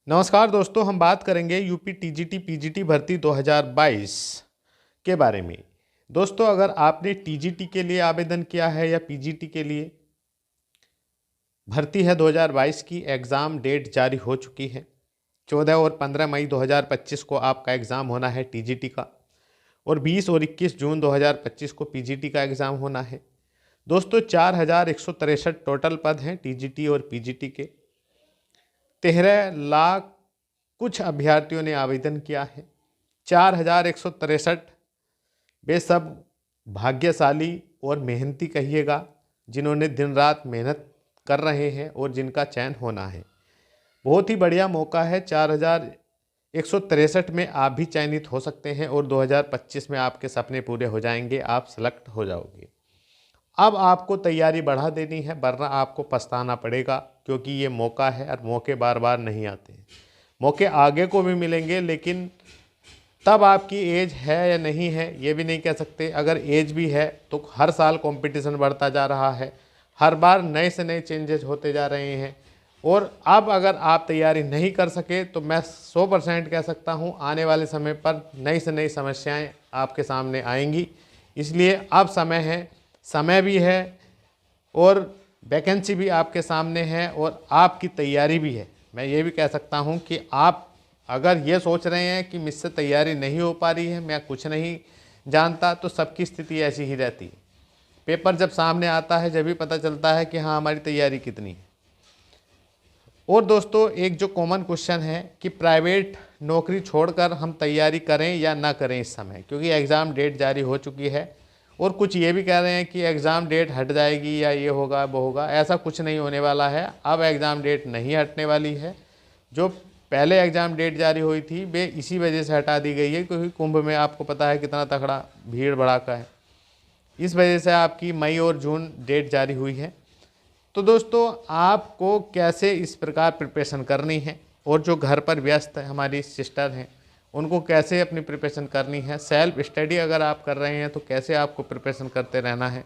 नमस्कार दोस्तों, हम बात करेंगे यूपी टीजीटी पीजीटी भर्ती 2022 के बारे में। दोस्तों, अगर आपने टीजीटी के लिए आवेदन किया है या पीजीटी के लिए भर्ती है 2022 की, एग्ज़ाम डेट जारी हो चुकी है। 14 और 15 मई 2025 को आपका एग्ज़ाम होना है टीजीटी का, और 20 और 21 जून 2025 को पीजीटी का एग्ज़ाम होना है। दोस्तों, 4163 टोटल पद हैं टीजीटी और पीजीटी के। 13 लाख कुछ अभ्यर्थियों ने आवेदन किया है। 4163 वे सब भाग्यशाली और मेहनती कहिएगा, जिन्होंने दिन रात मेहनत कर रहे हैं और जिनका चयन होना है। बहुत ही बढ़िया मौका है। 4163 में आप भी चयनित हो सकते हैं और 2025 में आपके सपने पूरे हो जाएंगे, आप सेलेक्ट हो जाओगे। अब आपको तैयारी बढ़ा देनी है, वरना आपको पछताना पड़ेगा, क्योंकि ये मौका है और मौके बार बार नहीं आते हैं। मौके आगे को भी मिलेंगे, लेकिन तब आपकी एज है या नहीं है ये भी नहीं कह सकते। अगर एज भी है तो हर साल कंपटीशन बढ़ता जा रहा है, हर बार नए से नए चेंजेस होते जा रहे हैं। और अब अगर आप तैयारी नहीं कर सके तो मैं 100% कह सकता हूँ, आने वाले समय पर नई से नई समस्याएं आपके सामने आएंगी। इसलिए अब समय है, समय भी है और वैकेंसी भी आपके सामने है और आपकी तैयारी भी है। मैं ये भी कह सकता हूँ कि आप अगर ये सोच रहे हैं कि मुझसे तैयारी नहीं हो पा रही है, मैं कुछ नहीं जानता, तो सबकी स्थिति ऐसी ही रहती है। पेपर जब सामने आता है जब भी पता चलता है कि हाँ, हमारी तैयारी कितनी है। और दोस्तों, एक जो कॉमन क्वेश्चन है कि प्राइवेट नौकरी छोड़कर हम तैयारी करें या ना करें इस समय, क्योंकि एग्ज़ाम डेट जारी हो चुकी है। और कुछ ये भी कह रहे हैं कि एग्ज़ाम डेट हट जाएगी या ये होगा वो होगा। ऐसा कुछ नहीं होने वाला है। अब एग्ज़ाम डेट नहीं हटने वाली है। जो पहले एग्ज़ाम डेट जारी हुई थी वे इसी वजह से हटा दी गई है, क्योंकि कुंभ में आपको पता है कितना तगड़ा भीड़ भड़ाका है। इस वजह से आपकी मई और जून डेट जारी हुई है। तो दोस्तों, आपको कैसे इस प्रकार प्रिपरेशन करनी है, और जो घर पर व्यस्त है हमारी सिस्टर हैं, उनको कैसे अपनी प्रिपरेशन करनी है, सेल्फ स्टडी अगर आप कर रहे हैं तो कैसे आपको प्रिपरेशन करते रहना है,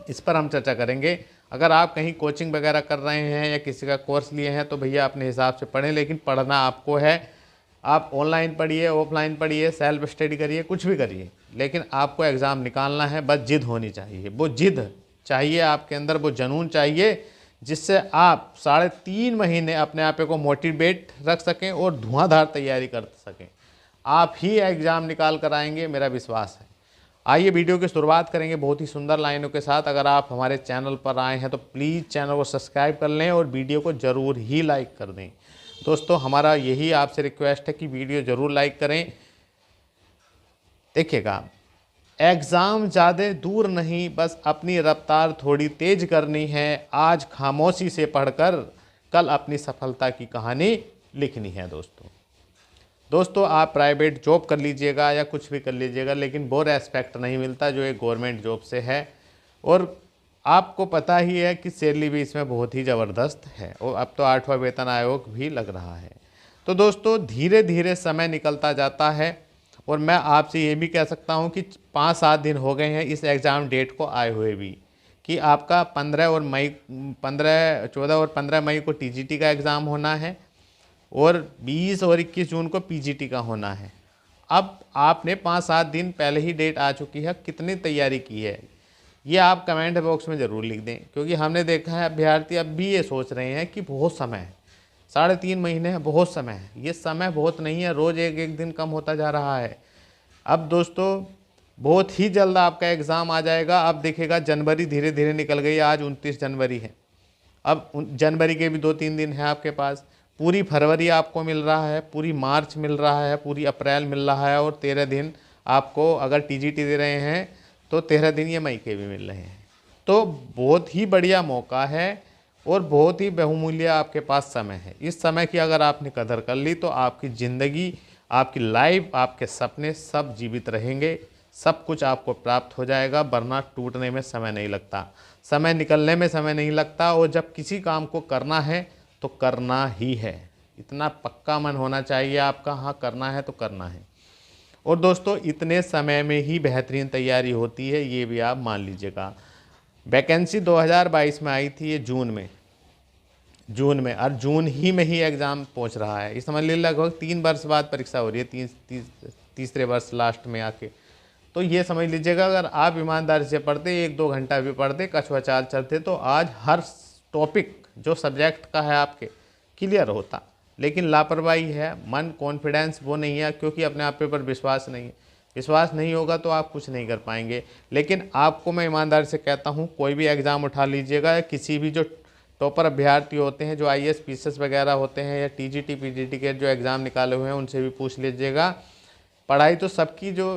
इस पर हम चर्चा करेंगे। अगर आप कहीं कोचिंग वगैरह कर रहे हैं या किसी का कोर्स लिए हैं तो भैया अपने हिसाब से पढ़ें, लेकिन पढ़ना आपको है। आप ऑनलाइन पढ़िए, ऑफलाइन पढ़िए, सेल्फ स्टडी करिए, कुछ भी करिए, लेकिन आपको एग्ज़ाम निकालना है। बस जिद होनी चाहिए, वो जिद चाहिए आपके अंदर, वो जुनून चाहिए, जिससे आप 3.5 महीने अपने आप को मोटिवेट रख सकें और धुआंधार तैयारी कर सकें। आप ही एग्ज़ाम निकाल कर आएंगे, मेरा विश्वास है। आइए वीडियो की शुरुआत करेंगे बहुत ही सुंदर लाइनों के साथ। अगर आप हमारे चैनल पर आए हैं तो प्लीज़ चैनल को सब्सक्राइब कर लें और वीडियो को ज़रूर ही लाइक कर दें। दोस्तों, हमारा यही आपसे रिक्वेस्ट है कि वीडियो ज़रूर लाइक करें। देखिएगा, एग्ज़ाम ज़्यादा दूर नहीं, बस अपनी रफ्तार थोड़ी तेज करनी है। आज खामोशी से पढ़कर कल अपनी सफलता की कहानी लिखनी है। दोस्तों, आप प्राइवेट जॉब कर लीजिएगा या कुछ भी कर लीजिएगा, लेकिन वो रेस्पेक्ट नहीं मिलता जो एक गवर्नमेंट जॉब से है। और आपको पता ही है कि सैलरी भी इसमें बहुत ही ज़बरदस्त है, और अब तो 8वां वेतन आयोग भी लग रहा है। तो दोस्तों, धीरे धीरे समय निकलता जाता है, और मैं आपसे ये भी कह सकता हूँ कि 5-7 दिन हो गए हैं इस एग्ज़ाम डेट को आए हुए भी, कि आपका 14 और 15 मई को टीजीटी का एग्ज़ाम होना है और 20 और 21 जून को पीजीटी का होना है। अब आपने 5-7 दिन पहले ही डेट आ चुकी है, कितनी तैयारी की है ये आप कमेंट बॉक्स में ज़रूर लिख दें, क्योंकि हमने देखा है अभ्यर्थी अब भी ये सोच रहे हैं कि बहुत समय है, 3.5 महीने है, बहुत समय है। ये समय बहुत नहीं है, रोज़ एक एक दिन कम होता जा रहा है। अब दोस्तों, बहुत ही जल्द आपका एग्ज़ाम आ जाएगा। अब देखिएगा, जनवरी धीरे धीरे निकल गई, आज 29 जनवरी है। अब जनवरी के भी 2-3 दिन हैं आपके पास। पूरी फरवरी आपको मिल रहा है, पूरी मार्च मिल रहा है, पूरी अप्रैल मिल रहा है, और 13 दिन आपको अगर टीजीटी दे रहे हैं तो 13 दिन ये मई के भी मिल रहे हैं। तो बहुत ही बढ़िया मौका है और बहुत ही बहुमूल्य आपके पास समय है। इस समय की अगर आपने कदर कर ली तो आपकी ज़िंदगी, आपकी लाइफ, आपके सपने सब जीवित रहेंगे, सब कुछ आपको प्राप्त हो जाएगा। वरना टूटने में समय नहीं लगता, समय निकलने में समय नहीं लगता, और जब किसी काम को करना है तो करना ही है। इतना पक्का मन होना चाहिए आपका, हाँ करना है तो करना है। और दोस्तों, इतने समय में ही बेहतरीन तैयारी होती है, ये भी आप मान लीजिएगा। वैकेंसी 2022 में आई थी, ये जून में, जून में, और जून ही में ही एग्ज़ाम पहुंच रहा है। इस समझ लीजिए लगभग 3 वर्ष बाद परीक्षा हो रही है, तीसरे वर्ष लास्ट में आके। तो ये समझ लीजिएगा, अगर आप ईमानदारी से पढ़ते, 1-2 घंटा भी पढ़ते, कछुआ चाल चलते, तो आज हर टॉपिक जो सब्जेक्ट का है आपके क्लियर होता। लेकिन लापरवाही है, मन कॉन्फिडेंस वो नहीं है, क्योंकि अपने आप पे पर विश्वास नहीं है। विश्वास नहीं होगा तो आप कुछ नहीं कर पाएंगे। लेकिन आपको मैं ईमानदारी से कहता हूँ, कोई भी एग्ज़ाम उठा लीजिएगा, किसी भी जो टॉपर अभ्यर्थी होते हैं, जो आईएएस पीसीएस वगैरह होते हैं, या टीजीटी पीजीटी के जो एग्ज़ाम निकाले हुए हैं, उनसे भी पूछ लीजिएगा। पढ़ाई तो सबकी जो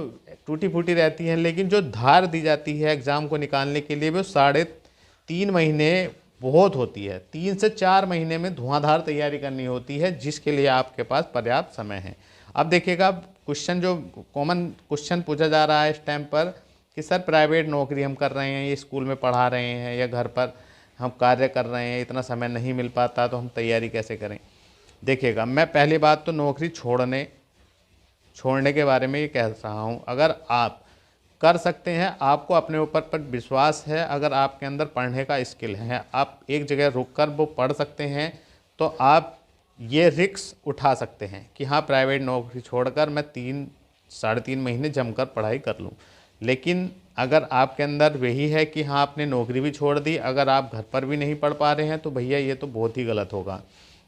टूटी फूटी रहती है, लेकिन जो धार दी जाती है एग्ज़ाम को निकालने के लिए, वो 3.5 महीने बहुत होती है। 3 से 4 महीने में धुआंधार तैयारी करनी होती है, जिसके लिए आपके पास पर्याप्त समय है। अब देखिएगा, क्वेश्चन जो कॉमन क्वेश्चन पूछा जा रहा है इस टाइम पर, कि सर प्राइवेट नौकरी हम कर रहे हैं, ये स्कूल में पढ़ा रहे हैं, या घर पर हम कार्य कर रहे हैं, इतना समय नहीं मिल पाता, तो हम तैयारी कैसे करें। देखिएगा, मैं पहली बात तो नौकरी छोड़ने के बारे में ये कह रहा हूँ। अगर आप कर सकते हैं, आपको अपने ऊपर पर विश्वास है, अगर आपके अंदर पढ़ने का स्किल है, आप एक जगह रुककर वो पढ़ सकते हैं, तो आप ये रिस्क उठा सकते हैं कि हाँ, प्राइवेट नौकरी छोड़कर मैं 3-3.5 महीने जमकर पढ़ाई कर लूँ। लेकिन अगर आपके अंदर वही है कि हाँ, आपने नौकरी भी छोड़ दी, अगर आप घर पर भी नहीं पढ़ पा रहे हैं, तो भैया ये तो बहुत ही गलत होगा।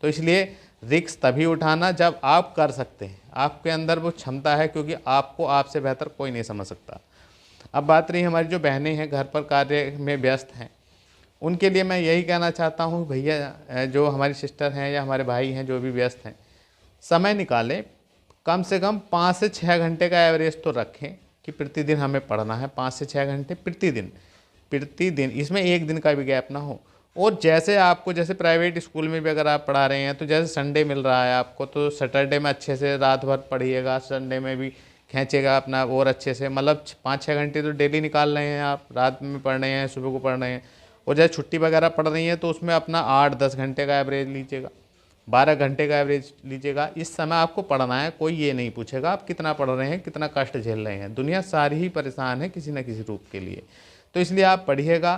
तो इसलिए रिस्क तभी उठाना जब आप कर सकते हैं, आपके अंदर वो क्षमता है, क्योंकि आपको आपसे बेहतर कोई नहीं समझ सकता। अब बात रही हमारी जो बहनें हैं, घर पर कार्य में व्यस्त हैं, उनके लिए मैं यही कहना चाहता हूँ, भैया जो हमारी सिस्टर हैं या हमारे भाई हैं जो भी व्यस्त हैं, समय निकालें, कम से कम 5 से 6 घंटे का एवरेज तो रखें कि प्रतिदिन हमें पढ़ना है। 5 से 6 घंटे प्रतिदिन, इसमें एक दिन का भी गैप ना हो। और जैसे आपको, जैसे प्राइवेट स्कूल में भी अगर आप पढ़ा रहे हैं, तो जैसे संडे मिल रहा है आपको, तो सैटरडे में अच्छे से रात भर पढ़िएगा, संडे में भी खींचेगा अपना और अच्छे से, मतलब 5-6 घंटे तो डेली निकाल रहे हैं आप, रात में पढ़ रहे हैं, सुबह को पढ़ रहे हैं। और जैसे छुट्टी वगैरह पढ़ रही हैं, तो उसमें अपना 8-10 घंटे का एवरेज लीजिएगा, 12 घंटे का एवरेज लीजिएगा। इस समय आपको पढ़ना है, कोई ये नहीं पूछेगा आप कितना पढ़ रहे हैं, कितना कष्ट झेल रहे हैं। दुनिया सारी ही परेशान है किसी न किसी रूप के लिए। तो इसलिए आप पढ़िएगा।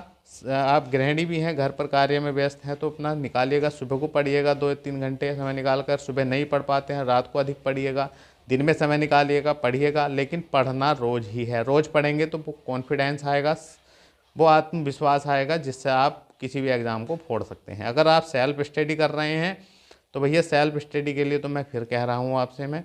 आप गृहिणी भी हैं, घर पर कार्य में व्यस्त हैं, तो अपना निकालिएगा, सुबह को पढ़िएगा 2-3 घंटे समय निकाल कर। सुबह नहीं पढ़ पाते हैं, रात को अधिक पढ़िएगा, दिन में समय निकालिएगा, पढ़िएगा। लेकिन पढ़ना रोज़ ही है, रोज़ पढ़ेंगे तो वो कॉन्फिडेंस आएगा, वो आत्मविश्वास आएगा, जिससे आप किसी भी एग्ज़ाम को फोड़ सकते हैं। अगर आप सेल्फ स्टडी कर रहे हैं, तो भैया सेल्फ स्टडी के लिए तो मैं फिर कह रहा हूँ आपसे मैं,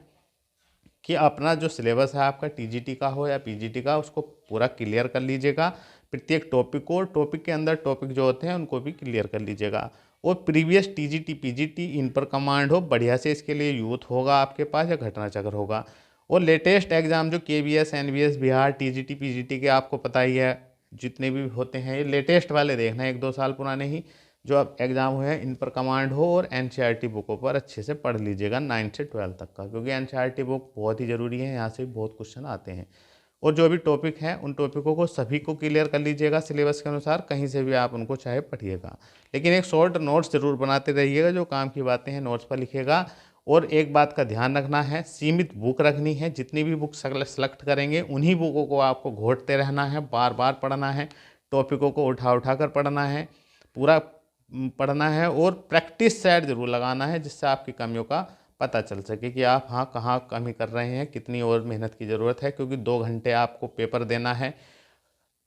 कि अपना जो सिलेबस है आपका, टीजीटी का हो या पीजीटी का, उसको पूरा क्लियर कर लीजिएगा। प्रत्येक टॉपिक को, टॉपिक के अंदर टॉपिक जो होते हैं उनको भी क्लियर कर लीजिएगा। और प्रीवियस टीजीटी पीजीटी इन पर कमांड हो बढ़िया से, इसके लिए यूथ होगा आपके पास या घटना चक्र होगा। और लेटेस्ट एग्जाम जो KVS NVS Bihar TGT PGT के, आपको पता ही है जितने भी होते हैं, ये लेटेस्ट वाले देखना है, 1-2 साल पुराने ही जो अब एग्ज़ाम हुए हैं, इन पर कमांड हो। और एनसीईआरटी बुकों पर अच्छे से पढ़ लीजिएगा 9 से 12 तक का, क्योंकि एनसीईआरटी बुक बहुत ही ज़रूरी है, यहाँ से बहुत क्वेश्चन आते हैं। और जो भी टॉपिक हैं, उन टॉपिकों को सभी को क्लियर कर लीजिएगा सिलेबस के अनुसार, कहीं से भी आप उनको चाहे पढ़िएगा। लेकिन एक शॉर्ट नोट्स ज़रूर बनाते रहिएगा, जो काम की बातें हैं नोट्स पर लिखिएगा। और एक बात का ध्यान रखना है, सीमित बुक रखनी है। जितनी भी बुक सेलेक्ट करेंगे, उन्हीं बुकों को आपको घोटते रहना है, बार बार पढ़ना है, टॉपिकों को उठा उठा कर पढ़ना है, पूरा पढ़ना है। और प्रैक्टिस सेट ज़रूर लगाना है, जिससे आपकी कमियों का पता चल सके कि आप हाँ कहाँ कमी कर रहे हैं, कितनी और मेहनत की ज़रूरत है। क्योंकि 2 घंटे आपको पेपर देना है।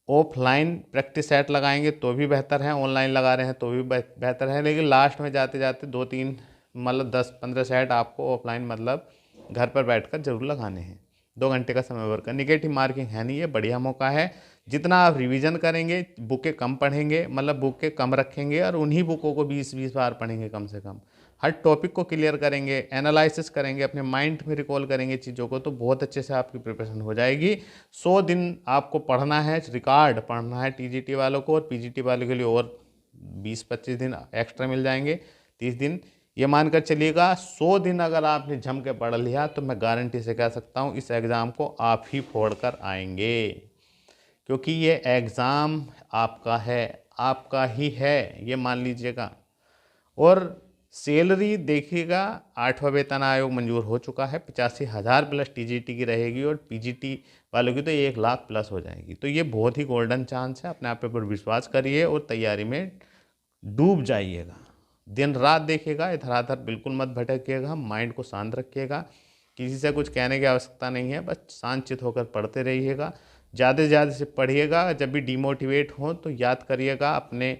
ऑफलाइन प्रैक्टिस सेट लगाएंगे तो भी बेहतर है, ऑनलाइन लगा रहे हैं तो भी बेहतर है। लेकिन लास्ट में जाते जाते 2-3 मतलब 10-15 सेट आपको ऑफलाइन मतलब घर पर बैठकर जरूर लगाने हैं। 2 घंटे का समय वर्क कर, निगेटिव मार्किंग है नहीं, ये बढ़िया मौका है। जितना आप रिवीजन करेंगे, बुकें कम पढ़ेंगे, मतलब बुकें कम रखेंगे, और उन्हीं बुकों को 20-20 बार पढ़ेंगे कम से कम। हर टॉपिक को क्लियर करेंगे, एनालिसिस करेंगे, अपने माइंड में रिकॉल करेंगे चीज़ों को, तो बहुत अच्छे से आपकी प्रिपरेशन हो जाएगी। 100 दिन आपको पढ़ना है, रिकॉर्ड पढ़ना है टीजीटी वालों को, और पीजीटी वालों के लिए और 20-25 दिन एक्स्ट्रा मिल जाएंगे, 30 दिन। ये मानकर चलिएगा 100 दिन अगर आपने जम के पढ़ लिया, तो मैं गारंटी से कह सकता हूँ इस एग्ज़ाम को आप ही फोड़ कर आएंगे। क्योंकि ये एग्ज़ाम आपका है, आपका ही है, ये मान लीजिएगा। और सैलरी देखिएगा, 8वां वेतन आयोग मंजूर हो चुका है, 85,000 प्लस टीजीटी की रहेगी, और पीजीटी वालों की तो 1 लाख प्लस हो जाएगी। तो ये बहुत ही गोल्डन चांस है, अपने आप पे पर विश्वास करिए और तैयारी में डूब जाइएगा। दिन रात देखिएगा, इधर उधर बिल्कुल मत भटकिएगा, माइंड को शांत रखिएगा। किसी से कुछ कहने की आवश्यकता नहीं है, बस शांतचित्त होकर पढ़ते रहिएगा। ज़्यादा से ज़्यादा से पढ़िएगा। जब भी डिमोटिवेट हो तो याद करिएगा अपने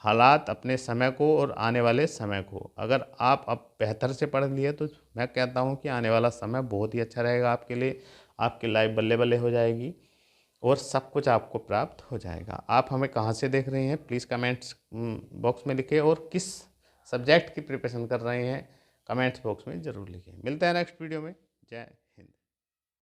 हालात, अपने समय को और आने वाले समय को। अगर आप अब बेहतर से पढ़ लिए तो मैं कहता हूँ कि आने वाला समय बहुत ही अच्छा रहेगा आपके लिए। आपकी लाइफ बल्ले बल्ले हो जाएगी और सब कुछ आपको प्राप्त हो जाएगा। आप हमें कहाँ से देख रहे हैं प्लीज़ कमेंट्स बॉक्स में लिखिए, और किस सब्जेक्ट की प्रिपरेशन कर रहे हैं कमेंट्स बॉक्स में ज़रूर लिखिए। मिलते हैं नेक्स्ट वीडियो में। जय